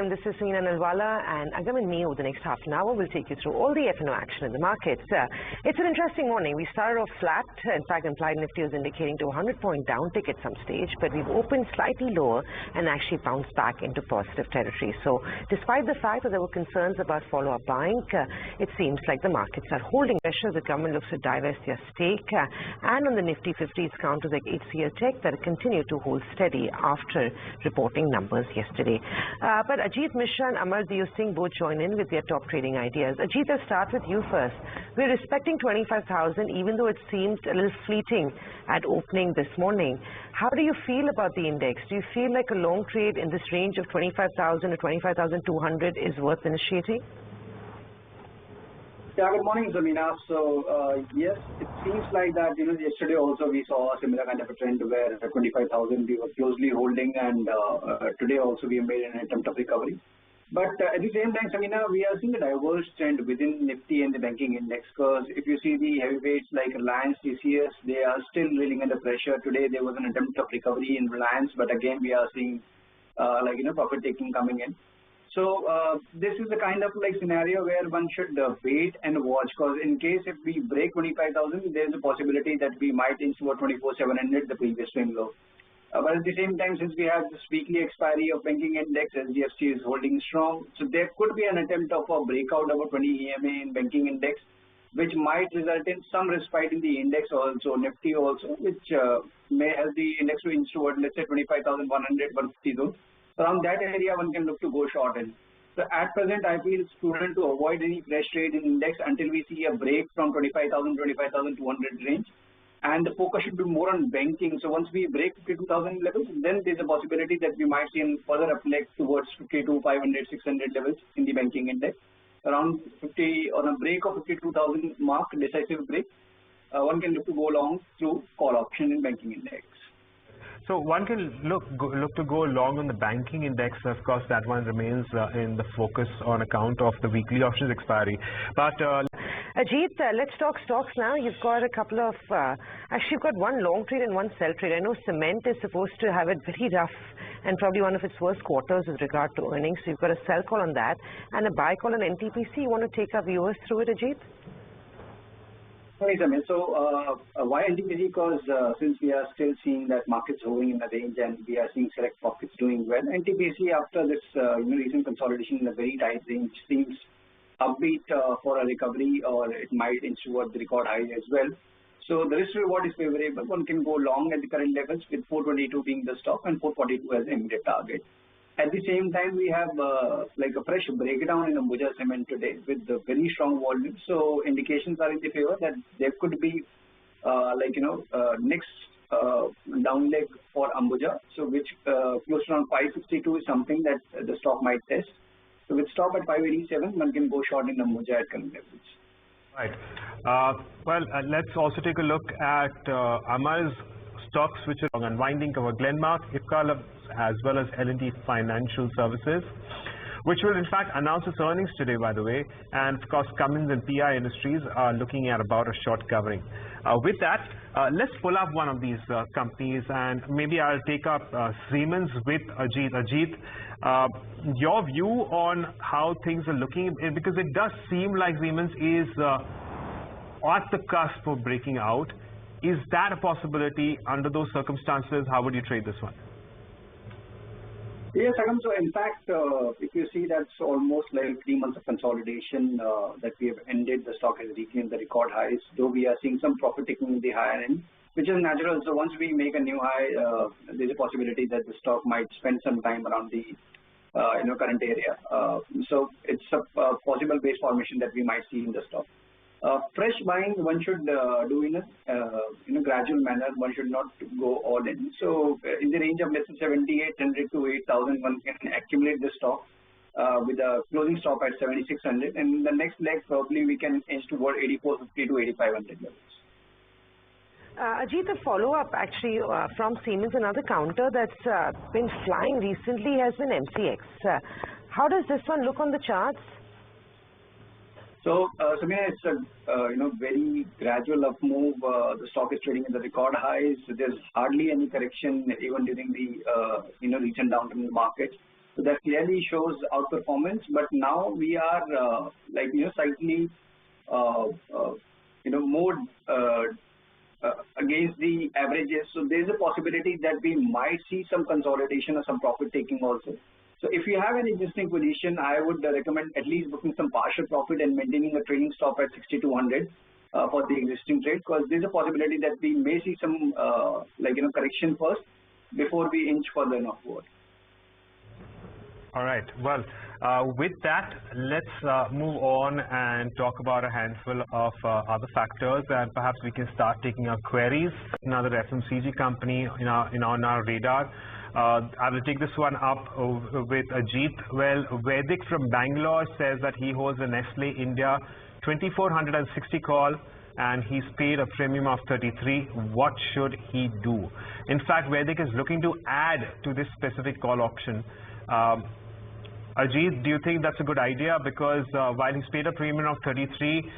everyone, this is Seena Nalwala, and Agam and me over the next half an hour will take you through all the F&O action in the markets. It's an interesting morning. We started off flat. In fact, implied Nifty was indicating to a 100-point down tick at some stage, but we've opened slightly lower and actually bounced back into positive territory. So despite the fact that there were concerns about follow-up buying, it seems like the markets are holding pressure. The government looks to divest their stake, and on the Nifty 50s counters like HCL Tech that continue to hold steady after reporting numbers yesterday. But Ajit, Mishra and Amardeep Singh both join in with their top trading ideas. Ajit, I'll start with you first. We're respecting 25,000 even though it seemed a little fleeting at opening this morning. How do you feel about the index? Do you feel like a long trade in this range of 25,000 to 25,200 is worth initiating? Yeah, good morning, Zamina. So, yes, it seems like that, yesterday also we saw a similar kind of a trend where 25,000 we were closely holding, and today also we made an attempt of recovery. But at the same time, Zamina, we are seeing a diverse trend within Nifty and the banking index, because if you see the heavyweights like Reliance, TCS, they are still reeling under pressure. Today there was an attempt of recovery in Reliance, but again we are seeing profit taking coming in. So this is the kind of scenario where one should wait and watch, because in case if we break 25,000, there is a possibility that we might inch toward 24,700, the previous swing low. But at the same time, since we have this weekly expiry of banking index, SGFC is holding strong. So there could be an attempt of a breakout of a 20 EMA in banking index, which might result in some respite in the index also, Nifty also, which may help the index to inch toward, let's say, 25,100, 150 zone. Around that area, one can look to go short in. So at present, I feel it's prudent to avoid any fresh trade in index until we see a break from 25,000, 25,200 range. And the focus should be more on banking. So once we break 52,000 levels, then there's a possibility that we might see a further uplift towards 52, 500, 600 levels in the banking index. Around 50, on a break of 52,000 mark, decisive break, one can look to go long through call option in banking index. So one can look to go long on the banking index. Of course, that one remains in the focus on account of the weekly options expiry. But Ajit, let's talk stocks now. You've got a couple of, actually you've got one long trade and one sell trade. I know cement is supposed to have it very rough and probably one of its worst quarters with regard to earnings. So you've got a sell call on that and a buy call on NTPC. You want to take our viewers through it, Ajit? Right, Amit. So why NDTV? Because since we are still seeing that markets hovering in the range and we are seeing select pockets doing well, NTPC after this recent consolidation in a very tight range seems upbeat for a recovery, or it might inch toward the record high as well. So the risk reward is favorable. One can go long at the current levels with 422 being the stop and 442 as the immediate target. At the same time, we have a fresh breakdown in Ambuja cement today with the very strong volume. So indications are in the favor that there could be next down leg for Ambuja. So which close to around 562 is something that the stock might test. So with stop at 587, one can go short in Ambuja at current levels. Right. Let's also take a look at Amar's stocks which are unwinding cover Glenmark, Ipca, as well as L&T Financial Services, which will in fact announce its earnings today, by the way. And of course, Cummins and PI Industries are looking at about a short covering. With that, let's pull up one of these companies, and maybe I'll take up Siemens with Ajit. Ajit, your view on how things are looking, because it does seem like Siemens is at the cusp of breaking out. Is that a possibility under those circumstances? How would you trade this one? Yes, Agam. So in fact, if you see, that's almost like 3 months of consolidation that we have ended. The stock has reclaimed the record highs, though we are seeing some profit taking in the higher end, which is natural. So once we make a new high, there's a possibility that the stock might spend some time around the current area. So it's a possible base formation that we might see in the stock. Fresh buying, one should do in a gradual manner. One should not go all in. So in the range of let's say 7,800 to 8,000, one can accumulate the stock with a closing stop at 7,600, and the next leg probably we can inch toward 8,450 to 8,500 levels. Ajit, a follow-up actually from Siemens, another counter that's been flying recently has been MCX. How does this one look on the charts? So, Samina, it's a very gradual up move. The stock is trading in the record highs. There's hardly any correction even during the recent downturn in the market. So that clearly shows outperformance. But now we are slightly more against the averages. So there is a possibility that we might see some consolidation or some profit taking also. So if you have an existing position, I would recommend at least booking some partial profit and maintaining a trading stop at 6200 for the existing trade, because there is a possibility that we may see some correction first before we inch further northward. All right. Well, with that, let's move on and talk about a handful of other factors, and perhaps we can start taking our queries. Another FMCG company on our radar. I will take this one up with Ajit. Well, Vedic from Bangalore says that he holds a Nestle India 2460 call and he's paid a premium of 33. What should he do? In fact, Vedic is looking to add to this specific call option. Ajit, do you think that's a good idea? Because while he's paid a premium of 33,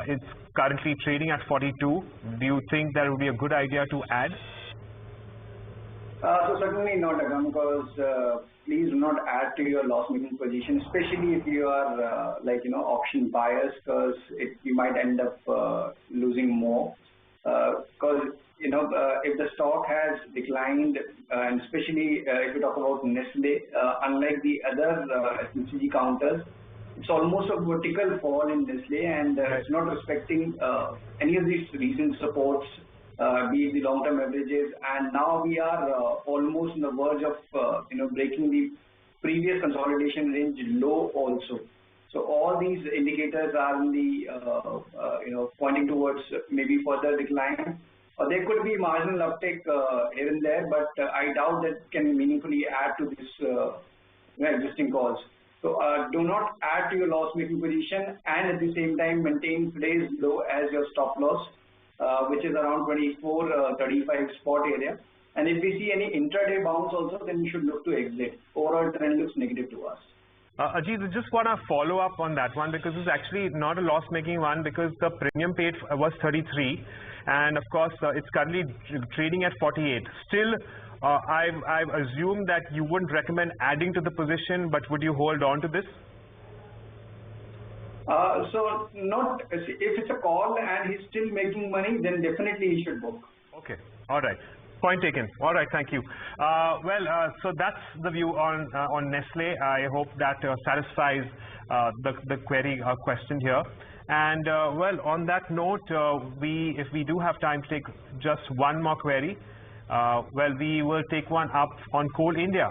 it's currently trading at 42. Do you think that would be a good idea to add? So certainly not, Agam, because please do not add to your loss-making position, especially if you are option buyers, because you might end up losing more. Because if the stock has declined, and especially if you talk about Nestle, unlike the other FMCG counters, it's almost a vertical fall in Nestle, and it's not respecting any of these recent supports, be it the long-term averages, and now we are almost on the verge of breaking the previous consolidation range low also. So all these indicators are in the pointing towards maybe further decline. There could be marginal uptick here and there, but I doubt that can meaningfully add to this existing calls. So do not add to your loss-making position, and at the same time maintain today's low as your stop loss, which is around 24.35 spot area. And if we see any intraday bounce also, then you should look to exit. Overall trend looks negative to us. Ajit, I just want to follow up on that one, because it's actually not a loss-making one, because the premium paid was 33, and of course it's currently trading at 48. Still, I've assumed that you wouldn't recommend adding to the position, but would you hold on to this? So not if it's a call and he's still making money, then definitely he should book. Okay. All right. Point taken. All right. Thank you. So that's the view on Nestle. I hope that satisfies the query question here. And on that note, if we do have time to take just one more query, we will take one up on Coal India.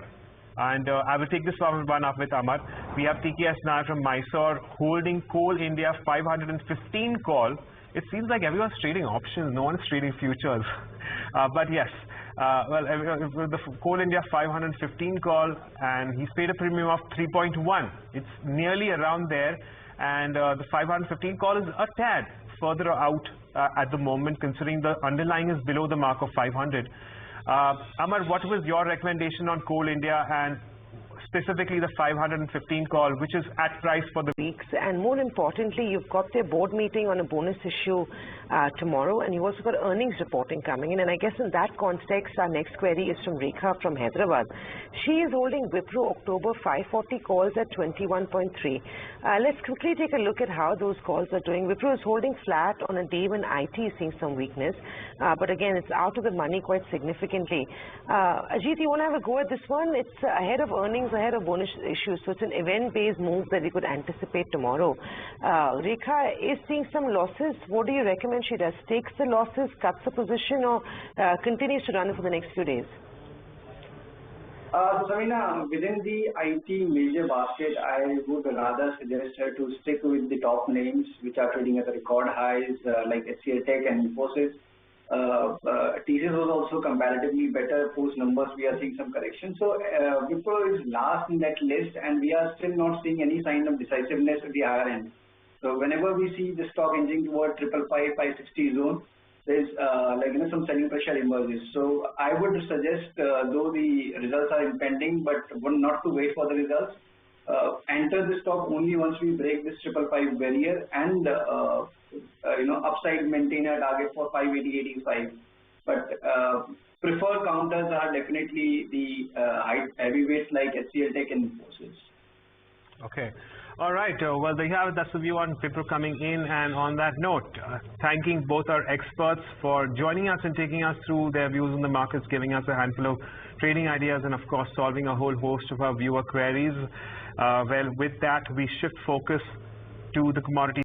And I will take this one up with Amar. We have TKS now from Mysore holding Coal India 515 call. It seems like everyone's trading options, no one's trading futures. But yes, the Coal India 515 call, and he's paid a premium of 3.1. It's nearly around there, and the 515 call is a tad further out at the moment, considering the underlying is below the mark of 500. Amar, what was your recommendation on Coal India, and specifically the 515 call, which is at price for the weeks? And more importantly, you've got their board meeting on a bonus issue tomorrow, and you've also got earnings reporting coming in. And I guess in that context, our next query is from Rekha from Hyderabad. She is holding Wipro October 540 calls at 21.3. Let's quickly take a look at how those calls are doing. Wipro is holding flat on a day when IT is seeing some weakness, but again, it's out of the money quite significantly. Ajit, you want to have a go at this one? It's ahead of earnings, ahead of bonus issues, so it's an event-based move that we could anticipate tomorrow. Rekha is seeing some losses. What do you recommend she does? Takes the losses, cuts the position, or continues to run it for the next few days? So Samina, within the IT major basket, I would rather suggest her to stick with the top names which are trading at the record highs, like HCL Tech and Infosys. TCS was also comparatively better. Post numbers, we are seeing some correction. So Wipro is last in that list, and we are still not seeing any sign of decisiveness at the higher end. So whenever we see the stock inching toward 555-560 zone, there's some selling pressure emerges. So I would suggest, though the results are impending, but not to wait for the results. Enter the stock only once we break this 555 barrier, and upside maintain a target for 580-85. But preferred counters are definitely the heavy heavyweights like HCL Tech and Infosys. Okay. All right. Well, there you have it. That's the view on Wipro coming in. And on that note, thanking both our experts for joining us and taking us through their views on the markets, giving us a handful of trading ideas, and of course, solving a whole host of our viewer queries. Well, with that, we shift focus to the commodity